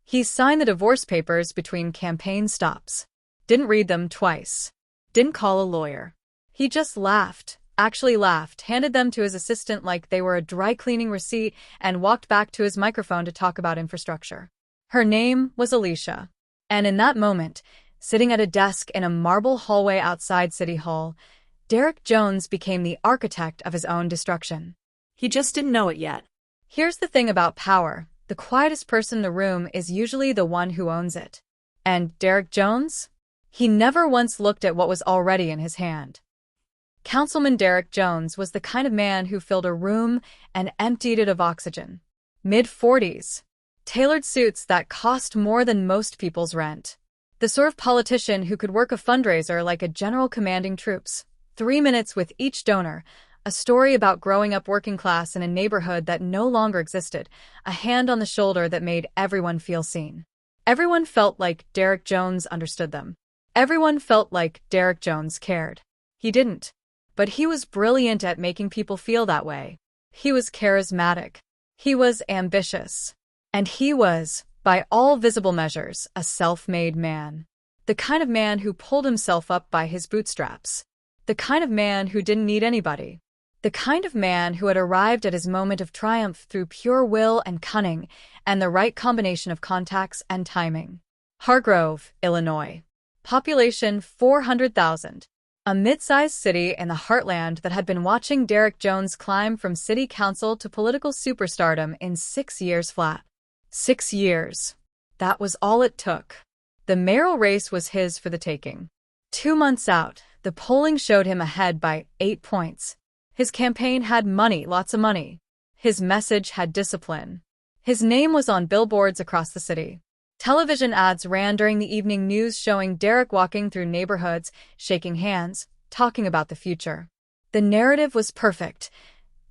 He signed the divorce papers between campaign stops. Didn't read them twice. Didn't call a lawyer. He just laughed, actually laughed, handed them to his assistant like they were a dry cleaning receipt, and walked back to his microphone to talk about infrastructure. Her name was Alicia. And in that moment, sitting at a desk in a marble hallway outside City Hall, Derek Jones became the architect of his own destruction. He just didn't know it yet. Here's the thing about power. The quietest person in the room is usually the one who owns it. And Derek Jones? He never once looked at what was already in his hand. Councilman Derek Jones was the kind of man who filled a room and emptied it of oxygen. Mid-40s. Tailored suits that cost more than most people's rent. The sort of politician who could work a fundraiser like a general commanding troops. 3 minutes with each donor. A story about growing up working class in a neighborhood that no longer existed, a hand on the shoulder that made everyone feel seen. Everyone felt like Derek Jones understood them. Everyone felt like Derek Jones cared. He didn't. But he was brilliant at making people feel that way. He was charismatic. He was ambitious. And he was, by all visible measures, a self-made man. The kind of man who pulled himself up by his bootstraps. The kind of man who didn't need anybody. The kind of man who had arrived at his moment of triumph through pure will and cunning, and the right combination of contacts and timing. Hargrove, Illinois. Population 400,000. A mid-sized city in the heartland that had been watching Derek Jones climb from city council to political superstardom in 6 years flat. 6 years. That was all it took. The mayoral race was his for the taking. 2 months out, the polling showed him ahead by 8 points. His campaign had money, lots of money. His message had discipline. His name was on billboards across the city. Television ads ran during the evening news showing Derek walking through neighborhoods, shaking hands, talking about the future. The narrative was perfect.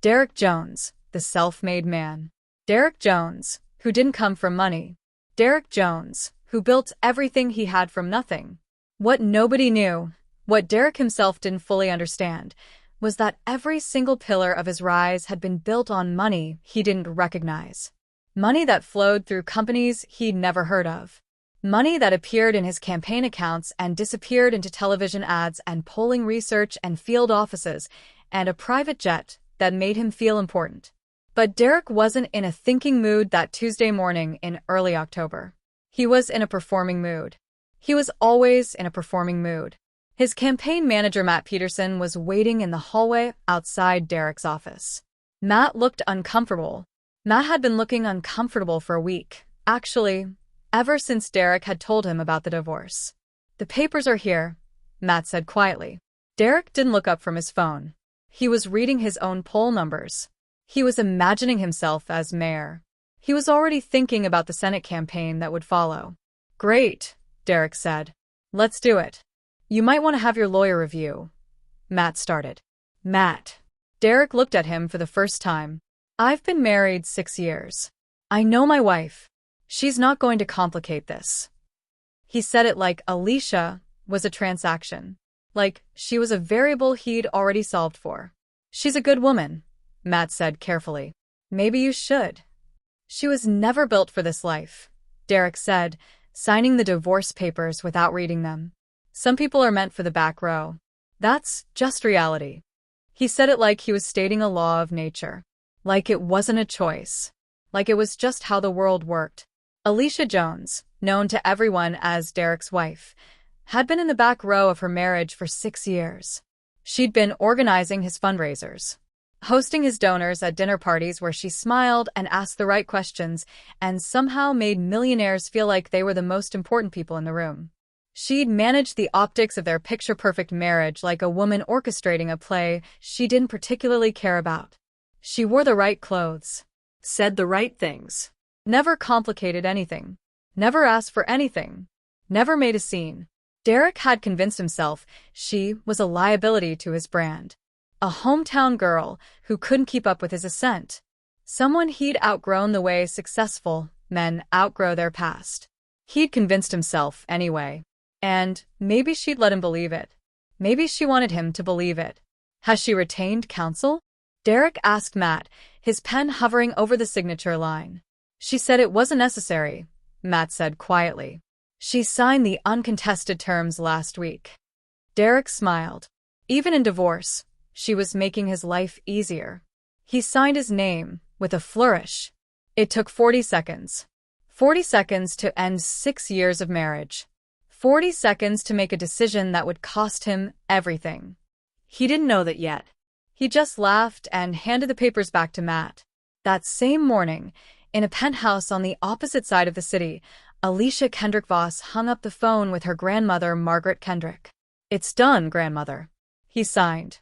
Derek Jones, the self-made man. Derek Jones, who didn't come from money. Derek Jones, who built everything he had from nothing. What nobody knew, what Derek himself didn't fully understand, was that every single pillar of his rise had been built on money he didn't recognize. Money that flowed through companies he'd never heard of. Money that appeared in his campaign accounts and disappeared into television ads and polling research and field offices, and a private jet that made him feel important. But Derek wasn't in a thinking mood that Tuesday morning in early October. He was in a performing mood. He was always in a performing mood. His campaign manager, Matt Peterson, was waiting in the hallway outside Derek's office. Matt looked uncomfortable. Matt had been looking uncomfortable for a week. Actually, ever since Derek had told him about the divorce. "The papers are here," Matt said quietly. Derek didn't look up from his phone. He was reading his own poll numbers. He was imagining himself as mayor. He was already thinking about the Senate campaign that would follow. "Great," Derek said. "Let's do it. You might want to have your lawyer review." Matt started. "Matt." Derek looked at him for the first time. "I've been married 6 years. I know my wife. She's not going to complicate this." He said it like Alicia was a transaction. Like she was a variable he'd already solved for. "She's a good woman," Matt said carefully. "Maybe you should." "She was never built for this life," Derek said, signing the divorce papers without reading them. "Some people are meant for the back row. That's just reality." He said it like he was stating a law of nature. Like it wasn't a choice. Like it was just how the world worked. Alicia Jones, known to everyone as Derek's wife, had been in the back row of her marriage for 6 years. She'd been organizing his fundraisers, hosting his donors at dinner parties where she smiled and asked the right questions and somehow made millionaires feel like they were the most important people in the room. She'd managed the optics of their picture-perfect marriage like a woman orchestrating a play she didn't particularly care about. She wore the right clothes, said the right things, never complicated anything, never asked for anything, never made a scene. Derek had convinced himself she was a liability to his brand. A hometown girl who couldn't keep up with his ascent. Someone he'd outgrown the way successful men outgrow their past. He'd convinced himself anyway. And maybe she'd let him believe it. Maybe she wanted him to believe it. "Has she retained counsel?" Derek asked Matt, his pen hovering over the signature line. "She said it wasn't necessary," Matt said quietly. She signed the uncontested terms last week. Derek smiled. Even in divorce, she was making his life easier. He signed his name with a flourish. It took 40 seconds. 40 seconds to end 6 years of marriage. 40 seconds to make a decision that would cost him everything. He didn't know that yet. He just laughed and handed the papers back to Matt. That same morning, in a penthouse on the opposite side of the city, Alicia Kendrick Voss hung up the phone with her grandmother, Margaret Kendrick. "It's done, grandmother," he signed.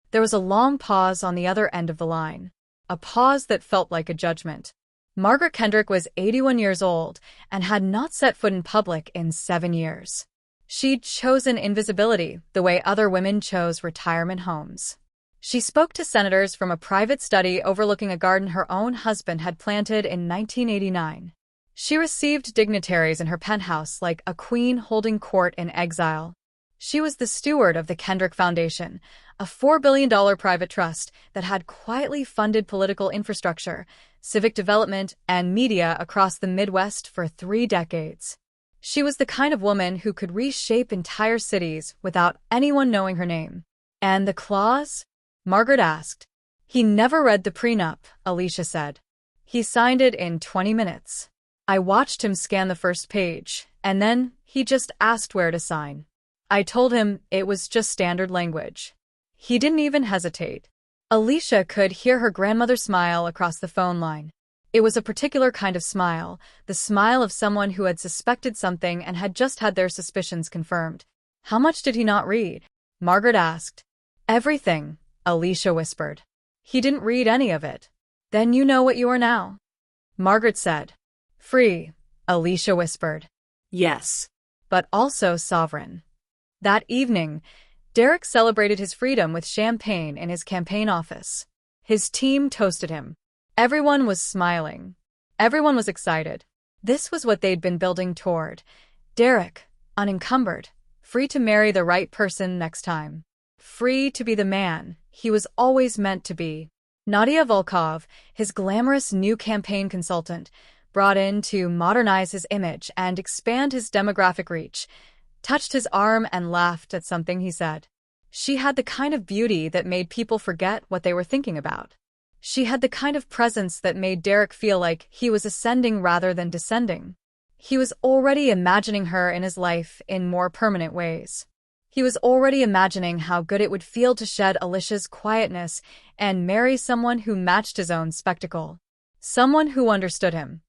There was a long pause on the other end of the line, a pause that felt like a judgment. Margaret Kendrick was 81 years old and had not set foot in public in 7 years. She'd chosen invisibility the way other women chose retirement homes. She spoke to senators from a private study overlooking a garden her own husband had planted in 1989. She received dignitaries in her penthouse like a queen holding court in exile. She was the steward of the Kendrick Foundation, a $4 billion private trust that had quietly funded political infrastructure, civic development, and media across the Midwest for 3 decades. She was the kind of woman who could reshape entire cities without anyone knowing her name. "And the clause?" Margaret asked. "He never read the prenup," Alicia said. "He signed it in 20 minutes. I watched him scan the first page, and then he just asked where to sign. I told him it was just standard language. He didn't even hesitate." Alicia could hear her grandmother smile across the phone line. It was a particular kind of smile, the smile of someone who had suspected something and had just had their suspicions confirmed. "How much did he not read?" Margaret asked. "Everything," Alicia whispered. "He didn't read any of it." "Then you know what you are now," Margaret said. "Free," Alicia whispered. Yes. "But also sovereign." That evening, Derek celebrated his freedom with champagne in his campaign office. His team toasted him. Everyone was smiling. Everyone was excited. This was what they'd been building toward. Derek, unencumbered, free to marry the right person next time. Free to be the man he was always meant to be. Nadia Volkov, his glamorous new campaign consultant, brought in to modernize his image and expand his demographic reach, touched his arm and laughed at something he said. She had the kind of beauty that made people forget what they were thinking about. She had the kind of presence that made Derek feel like he was ascending rather than descending. He was already imagining her in his life in more permanent ways. He was already imagining how good it would feel to shed Alicia's quietness and marry someone who matched his own spectacle. Someone who understood him.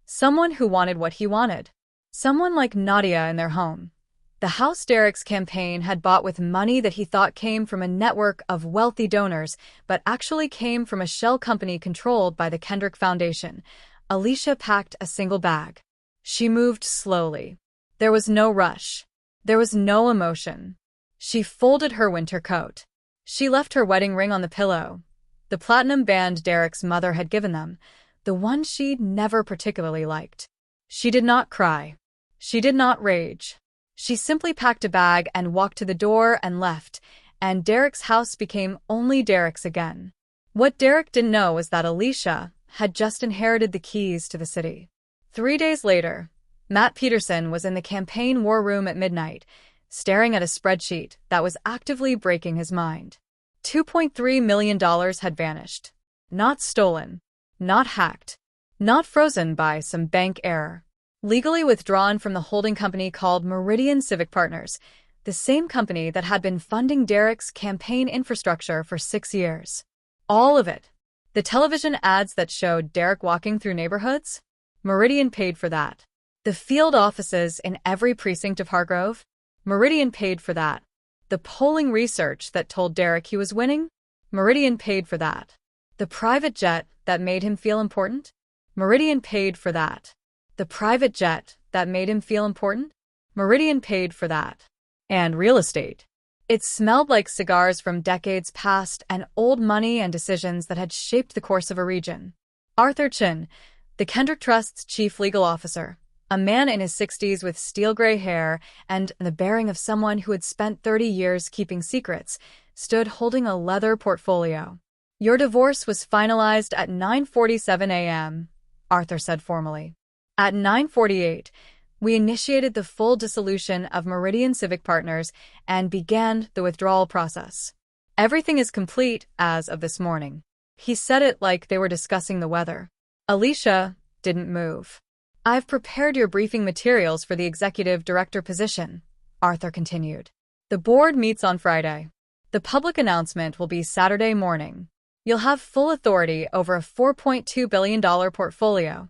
Someone who wanted what he wanted. Someone like Nadia in their home. The house Derek's campaign had bought with money that he thought came from a network of wealthy donors, but actually came from a shell company controlled by the Kendrick Foundation. Alicia packed a single bag. She moved slowly. There was no rush. There was no emotion. She folded her winter coat. She left her wedding ring on the pillow, the platinum band Derek's mother had given them, the one she'd never particularly liked. She did not cry. She did not rage. She simply packed a bag and walked to the door and left, and Derek's house became only Derek's again. What Derek didn't know was that Alicia had just inherited the keys to the city. 3 days later, Matt Peterson was in the campaign war room at midnight, staring at a spreadsheet that was actively breaking his mind. $2.3 million had vanished. Not stolen. Not hacked. Not frozen by some bank error. Legally withdrawn from the holding company called Meridian Civic Partners, the same company that had been funding Derek's campaign infrastructure for 6 years. All of it. The television ads that showed Derek walking through neighborhoods? Meridian paid for that. The field offices in every precinct of Hargrove? Meridian paid for that. The polling research that told Derek he was winning? Meridian paid for that. The private jet that made him feel important? Meridian paid for that. The private jet that made him feel important? Meridian paid for that. And real estate. It smelled like cigars from decades past and old money and decisions that had shaped the course of a region. Arthur Chin, the Kendrick Trust's chief legal officer, a man in his 60s with steel-gray hair and the bearing of someone who had spent 30 years keeping secrets, stood holding a leather portfolio. "Your divorce was finalized at 9:47 a.m., Arthur said formally. At 9:48, we initiated the full dissolution of Meridian Civic Partners and began the withdrawal process. Everything is complete as of this morning. He said it like they were discussing the weather. Alicia didn't move. I've prepared your briefing materials for the executive director position, Arthur continued. The board meets on Friday. The public announcement will be Saturday morning. You'll have full authority over a $4.2 billion portfolio.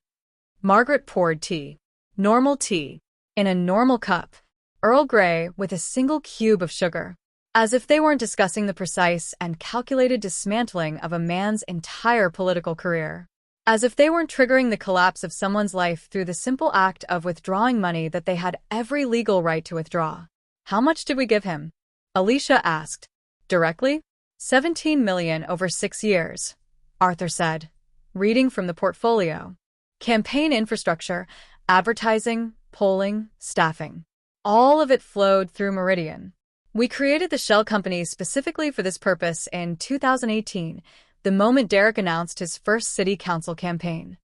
Margaret poured tea. Normal tea. In a normal cup. Earl Grey with a single cube of sugar. As if they weren't discussing the precise and calculated dismantling of a man's entire political career. As if they weren't triggering the collapse of someone's life through the simple act of withdrawing money that they had every legal right to withdraw. How much did we give him? Alicia asked. Directly? $17 million over 6 years, Arthur said, reading from the portfolio. Campaign infrastructure, advertising, polling, staffing. All of it flowed through Meridian. We created the shell company specifically for this purpose in 2018, the moment Derek announced his first city council campaign.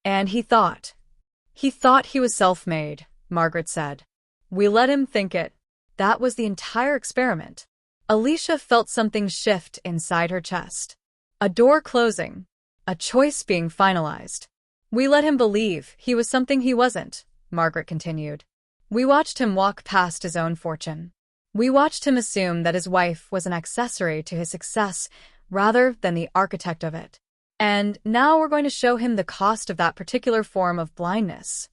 And he thought he was self-made, Margaret said. We let him think it. That was the entire experiment. Alicia felt something shift inside her chest. A door closing. A choice being finalized. We let him believe he was something he wasn't, Margaret continued. We watched him walk past his own fortune. We watched him assume that his wife was an accessory to his success rather than the architect of it. And now we're going to show him the cost of that particular form of blindness.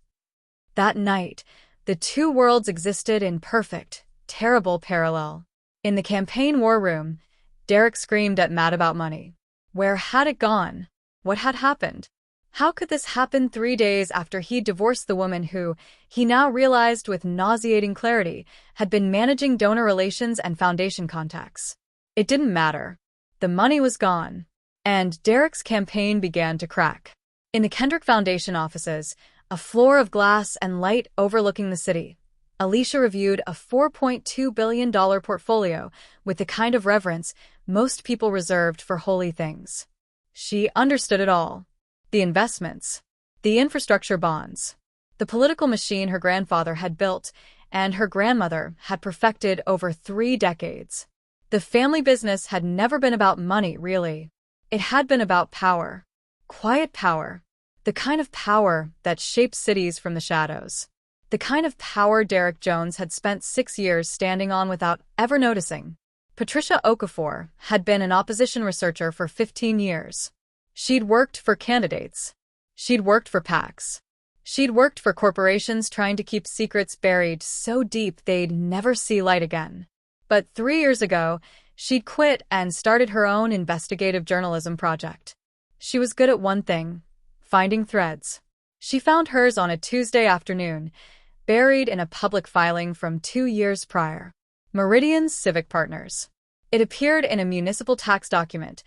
That night, the two worlds existed in perfect, terrible parallel. In the campaign war room, Derek screamed at Matt about money. Where had it gone? What had happened? How could this happen 3 days after he divorced the woman who, he now realized with nauseating clarity, had been managing donor relations and foundation contacts? It didn't matter. The money was gone. And Derek's campaign began to crack. In the Kendrick Foundation offices, a floor of glass and light overlooking the city, Alicia reviewed a $4.2 billion portfolio with the kind of reverence most people reserved for holy things. She understood it all. The investments, the infrastructure bonds, the political machine her grandfather had built and her grandmother had perfected over 3 decades. The family business had never been about money, really. It had been about power. Quiet power. The kind of power that shapes cities from the shadows. The kind of power Derek Jones had spent 6 years standing on without ever noticing. Patricia Okafor had been an opposition researcher for 15 years. She'd worked for candidates. She'd worked for PACs. She'd worked for corporations trying to keep secrets buried so deep they'd never see light again. But 3 years ago, she'd quit and started her own investigative journalism project. She was good at one thing: finding threads. She found hers on a Tuesday afternoon, buried in a public filing from 2 years prior. Meridian's Civic Partners. It appeared in a municipal tax document,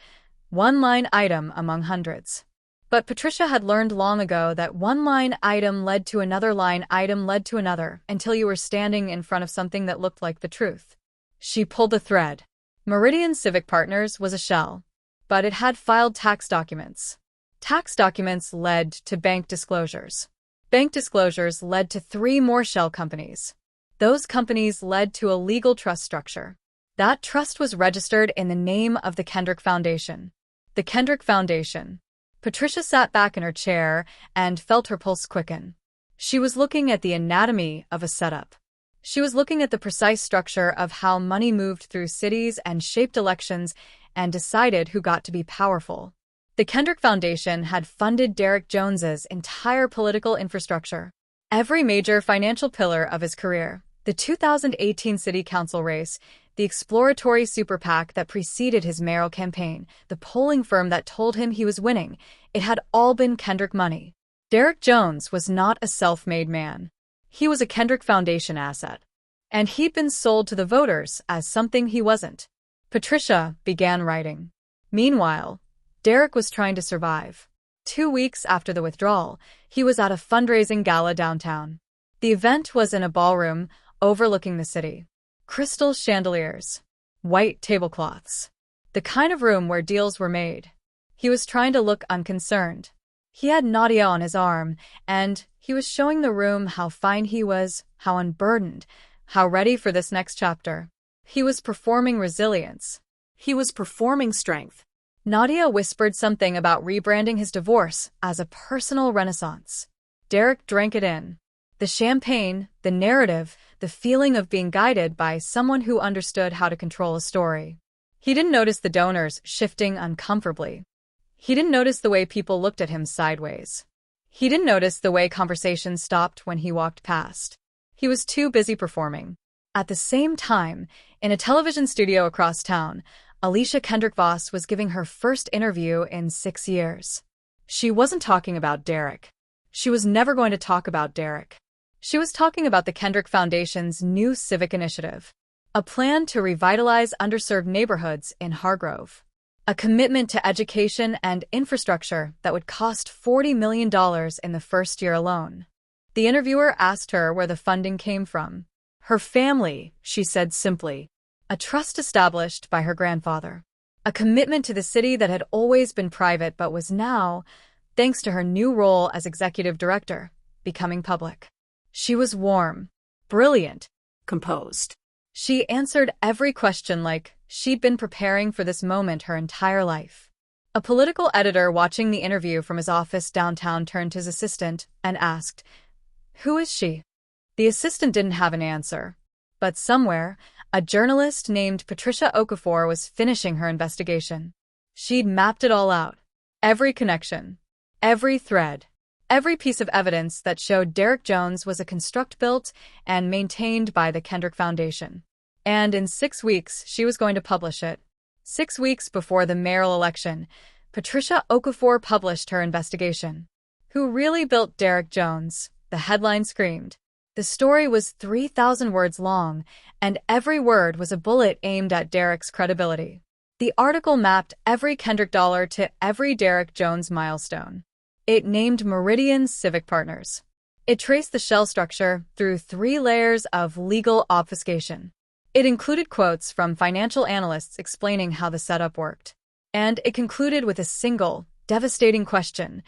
one line item among hundreds. But Patricia had learned long ago that one line item led to another line item led to another until you were standing in front of something that looked like the truth. She pulled the thread. Meridian Civic Partners was a shell, but it had filed tax documents. Tax documents led to bank disclosures. Bank disclosures led to 3 more shell companies. Those companies led to a legal trust structure. That trust was registered in the name of the Kendrick Foundation. The Kendrick Foundation. Patricia sat back in her chair and felt her pulse quicken. She was looking at the anatomy of a setup. She was looking at the precise structure of how money moved through cities and shaped elections and decided who got to be powerful. The Kendrick Foundation had funded Derek Jones's entire political infrastructure. Every major financial pillar of his career. The 2018 city council race, the exploratory super PAC that preceded his mayoral campaign, the polling firm that told him he was winning, it had all been Kendrick money. Derek Jones was not a self-made man. He was a Kendrick Foundation asset. And he'd been sold to the voters as something he wasn't. Patricia began writing. Meanwhile, Derek was trying to survive. 2 weeks after the withdrawal, he was at a fundraising gala downtown. The event was in a ballroom overlooking the city. Crystal chandeliers. White tablecloths. The kind of room where deals were made. He was trying to look unconcerned. He had Nadia on his arm, and He was showing the room how fine he was, how unburdened, how ready for this next chapter. He was performing resilience. He was performing strength. Nadia whispered something about rebranding his divorce as a personal renaissance. Derek drank it in. The champagne, the narrative, the feeling of being guided by someone who understood how to control a story. He didn't notice the donors shifting uncomfortably. He didn't notice the way people looked at him sideways. He didn't notice the way conversations stopped when he walked past. He was too busy performing. At the same time, in a television studio across town, Alicia Kendrick Voss was giving her first interview in 6 years. She wasn't talking about Derek. She was never going to talk about Derek. She was talking about the Kendrick Foundation's new civic initiative, a plan to revitalize underserved neighborhoods in Hargrove, a commitment to education and infrastructure that would cost $40 million in the first year alone. The interviewer asked her where the funding came from. Her family, she said simply. A trust established by her grandfather. A commitment to the city that had always been private but was now, thanks to her new role as executive director, becoming public. She was warm, brilliant, Composed. She answered every question like she'd been preparing for this moment her entire life. A political editor watching the interview from his office downtown turned to his assistant and asked, "Who is she?" The assistant didn't have an answer. But somewhere, a journalist named Patricia Okafor was finishing her investigation. She'd mapped it all out. Every connection. Every thread. Every piece of evidence that showed Derek Jones was a construct built and maintained by the Kendrick Foundation. And in 6 weeks, she was going to publish it. 6 weeks before the mayoral election, Patricia Okafor published her investigation. Who really built Derek Jones? The headline screamed. The story was 3,000 words long, and every word was a bullet aimed at Derek's credibility. The article mapped every Kendrick dollar to every Derek Jones milestone. It named Meridian's civic partners. It traced the shell structure through 3 layers of legal obfuscation. It included quotes from financial analysts explaining how the setup worked. And it concluded with a single, devastating question.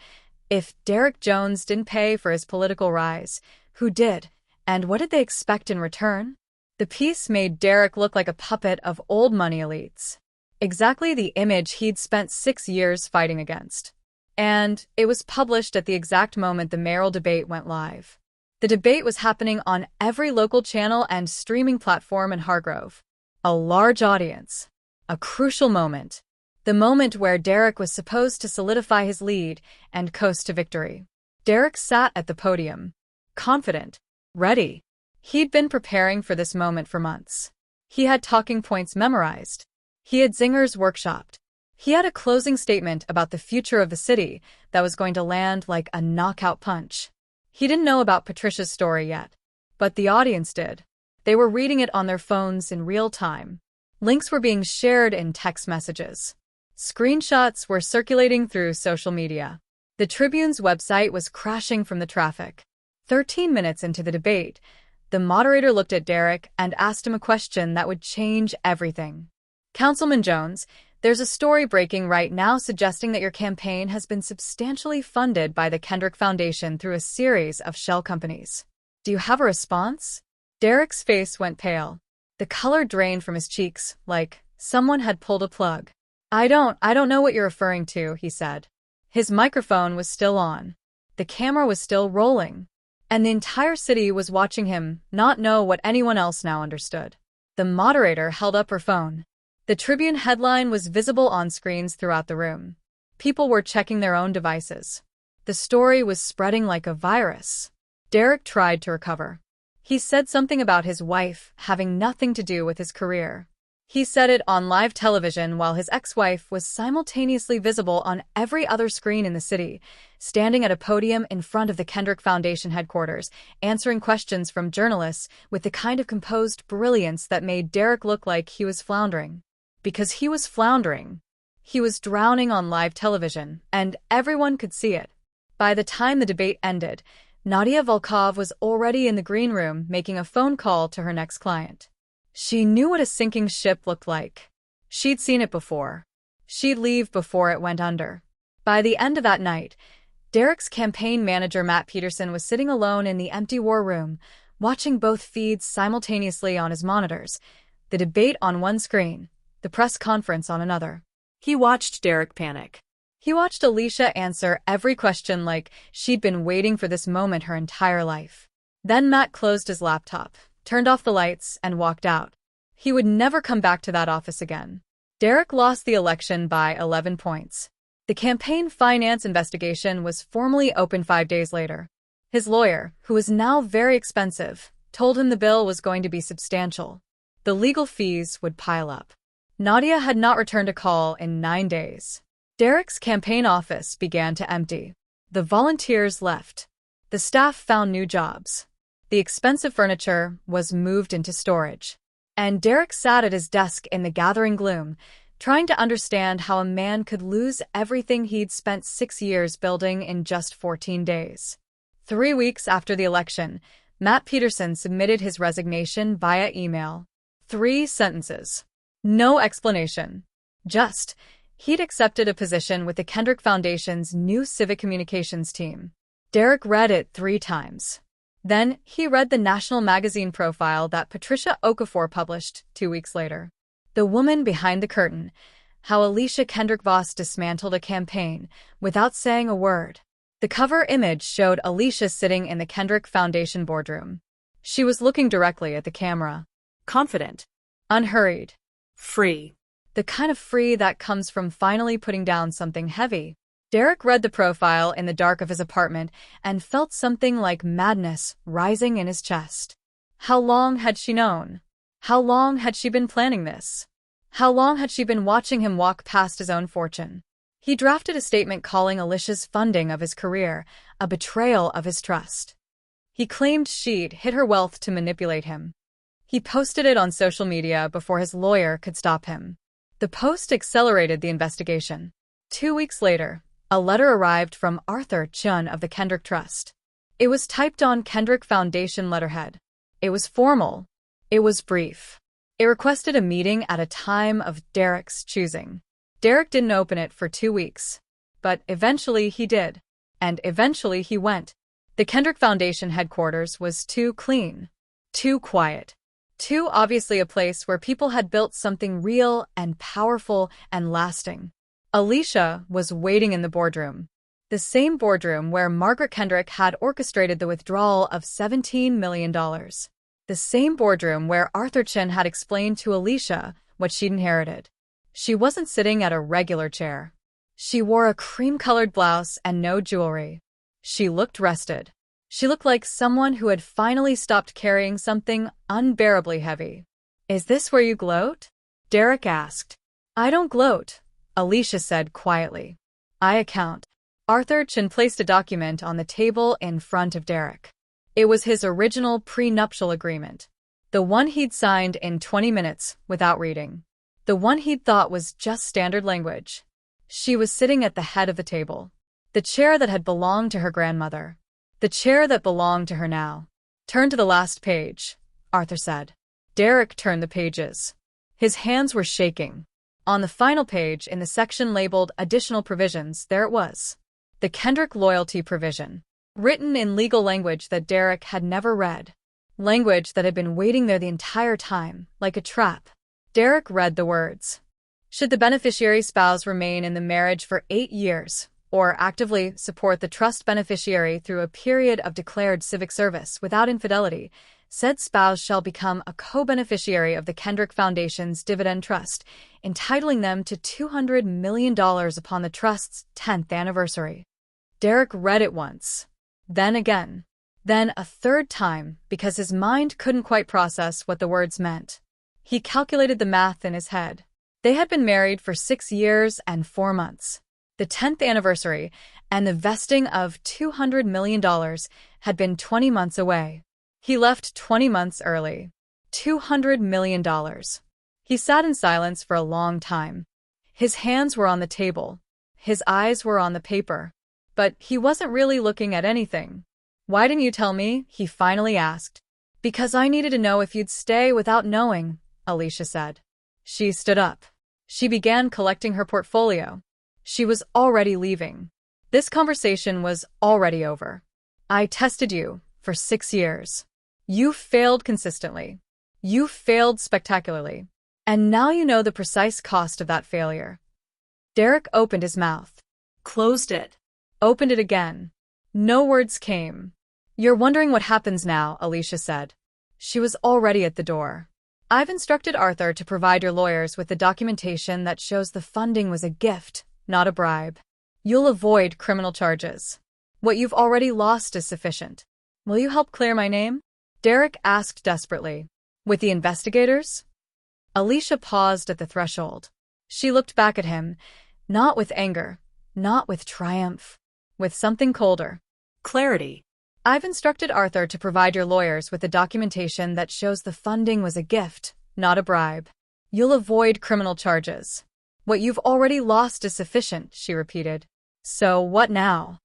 If Derek Jones didn't pay for his political rise, who did? And what did they expect in return? The piece made Derek look like a puppet of old money elites. Exactly the image he'd spent 6 years fighting against. And it was published at the exact moment the mayoral debate went live. The debate was happening on every local channel and streaming platform in Hargrove. A large audience. A crucial moment. The moment where Derek was supposed to solidify his lead and coast to victory. Derek sat at the podium. Confident. Ready. He'd been preparing for this moment for months. He had talking points memorized. He had zingers workshopped. He had a closing statement about the future of the city that was going to land like a knockout punch. He didn't know about Patricia's story yet, but the audience did. They were reading it on their phones in real time. Links were being shared in text messages. Screenshots were circulating through social media. The Tribune's website was crashing from the traffic. 13 minutes into the debate, the moderator looked at Derek and asked him a question that would change everything. "Councilman Jones, there's a story breaking right now suggesting that your campaign has been substantially funded by the Kendrick Foundation through a series of shell companies. Do you have a response?" Derek's face went pale. The color drained from his cheeks, like someone had pulled a plug. I don't know what you're referring to," he said. His microphone was still on. The camera was still rolling. And the entire city was watching him not know what anyone else now understood. The moderator held up her phone. The Tribune headline was visible on screens throughout the room. People were checking their own devices. The story was spreading like a virus. Derek tried to recover. He said something about his wife having nothing to do with his career. He said it on live television while his ex-wife was simultaneously visible on every other screen in the city, standing at a podium in front of the Kendrick Foundation headquarters, answering questions from journalists with the kind of composed brilliance that made Derek look like he was floundering. Because he was floundering. He was drowning on live television, and everyone could see it. By the time the debate ended, Nadia Volkov was already in the green room making a phone call to her next client. She knew what a sinking ship looked like. She'd seen it before. She'd leave before it went under. By the end of that night, Derek's campaign manager Matt Peterson was sitting alone in the empty war room, watching both feeds simultaneously on his monitors, the debate on one screen, the press conference on another. He watched Derek panic. He watched Alicia answer every question like she'd been waiting for this moment her entire life. Then Matt closed his laptop, turned off the lights, and walked out. He would never come back to that office again. Derek lost the election by 11 points. The campaign finance investigation was formally opened 5 days later. His lawyer, who was now very expensive, told him the bill was going to be substantial. The legal fees would pile up. Nadia had not returned a call in 9 days. Derek's campaign office began to empty. The volunteers left. The staff found new jobs. The expensive furniture was moved into storage. And Derek sat at his desk in the gathering gloom, trying to understand how a man could lose everything he'd spent 6 years building in just 14 days. 3 weeks after the election, Matt Peterson submitted his resignation via email. 3 sentences. No explanation. Just, he'd accepted a position with the Kendrick Foundation's new civic communications team. Derek read it 3 times. Then, he read the national magazine profile that Patricia Okafor published 2 weeks later. The woman behind the curtain, how Alicia Kendrick Voss dismantled a campaign without saying a word. The cover image showed Alicia sitting in the Kendrick Foundation boardroom. She was looking directly at the camera. Confident. Unhurried. Free. The kind of free that comes from finally putting down something heavy. Derek read the profile in the dark of his apartment and felt something like madness rising in his chest. How long had she known? How long had she been planning this? How long had she been watching him walk past his own fortune? He drafted a statement calling Alicia's funding of his career a betrayal of his trust. He claimed she'd hid her wealth to manipulate him. He posted it on social media before his lawyer could stop him. The post accelerated the investigation. 2 weeks later, a letter arrived from Arthur Chun of the Kendrick Trust. It was typed on Kendrick Foundation letterhead. It was formal. It was brief. It requested a meeting at a time of Derek's choosing. Derek didn't open it for 2 weeks. But eventually he did. And eventually he went. The Kendrick Foundation headquarters was too clean. Too quiet. Too obviously a place where people had built something real and powerful and lasting. Alicia was waiting in the boardroom. The same boardroom where Margaret Kendrick had orchestrated the withdrawal of $17 million. The same boardroom where Arthur Chin had explained to Alicia what she'd inherited. She wasn't sitting at a regular chair. She wore a cream-colored blouse and no jewelry. She looked rested. She looked like someone who had finally stopped carrying something unbearably heavy. "Is this where you gloat?" Derek asked. "I don't gloat," Alicia said quietly. "I account." Arthur Chin placed a document on the table in front of Derek. It was his original prenuptial agreement. The one he'd signed in 20 minutes without reading. The one he'd thought was just standard language. She was sitting at the head of the table. The chair that had belonged to her grandmother. The chair that belonged to her now. "Turn to the last page," Arthur said. Derek turned the pages. His hands were shaking. On the final page, in the section labeled Additional Provisions, there it was. The Kendrick Loyalty Provision. Written in legal language that Derek had never read. Language that had been waiting there the entire time, like a trap. Derek read the words. Should the beneficiary spouse remain in the marriage for 8 years, or actively support the trust beneficiary through a period of declared civic service without infidelity, said spouse shall become a co-beneficiary of the Kendrick Foundation's dividend trust, entitling them to $200 million upon the trust's 10th anniversary. Derek read it once. Then again. Then a third time, because his mind couldn't quite process what the words meant. He calculated the math in his head. They had been married for 6 years and 4 months. The 10th anniversary and the vesting of $200 million had been 20 months away. He left 20 months early. $200 million. He sat in silence for a long time. His hands were on the table. His eyes were on the paper. But he wasn't really looking at anything. "Why didn't you tell me?" he finally asked. "Because I needed to know if you'd stay without knowing," Alicia said. She stood up. She began collecting her portfolio. She was already leaving. This conversation was already over. I tested you for 6 years. You failed consistently. You failed spectacularly. And now you know the precise cost of that failure. Derek opened his mouth. Closed it. Opened it again. No words came. You're wondering what happens now, Alicia said. She was already at the door. I've instructed Arthur to provide your lawyers with the documentation that shows the funding was a gift, not a bribe. You'll avoid criminal charges. What you've already lost is sufficient. Will you help clear my name? Derek asked desperately. With the investigators? Alicia paused at the threshold. She looked back at him, not with anger, not with triumph, with something colder. Clarity. I've instructed Arthur to provide your lawyers with the documentation that shows the funding was a gift, not a bribe. You'll avoid criminal charges. What you've already lost is sufficient, she repeated. So what now?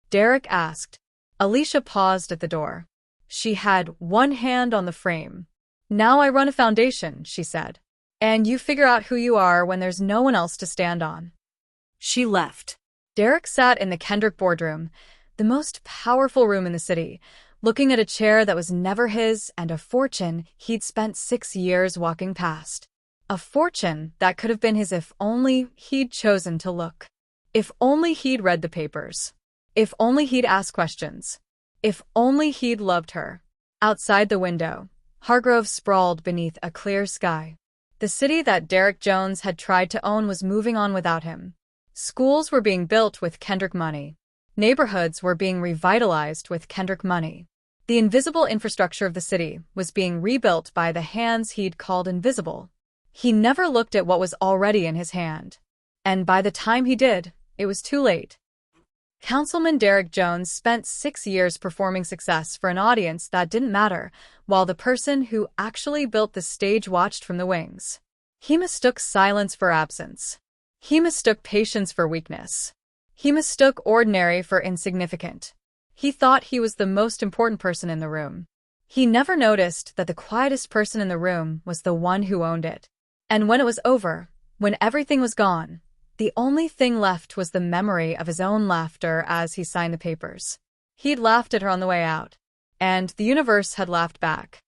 Derek asked. Alicia paused at the door. She had one hand on the frame. Now I run a foundation, she said. And you figure out who you are when there's no one else to stand on. She left. Derek sat in the Kendrick boardroom, the most powerful room in the city, looking at a chair that was never his and a fortune he'd spent 6 years walking past. A fortune that could have been his if only he'd chosen to look. If only he'd read the papers. If only he'd asked questions. If only he'd loved her. Outside the window, Hargrove sprawled beneath a clear sky. The city that Derek Jones had tried to own was moving on without him. Schools were being built with Kendrick money. Neighborhoods were being revitalized with Kendrick money. The invisible infrastructure of the city was being rebuilt by the hands he'd called invisible. He never looked at what was already in his hand. And by the time he did, it was too late. Councilman Derek Jones spent 6 years performing success for an audience that didn't matter, while the person who actually built the stage watched from the wings. He mistook silence for absence. He mistook patience for weakness. He mistook ordinary for insignificant. He thought he was the most important person in the room. He never noticed that the quietest person in the room was the one who owned it. And when it was over, when everything was gone, the only thing left was the memory of his own laughter as he signed the papers. He'd laughed at her on the way out, and the universe had laughed back.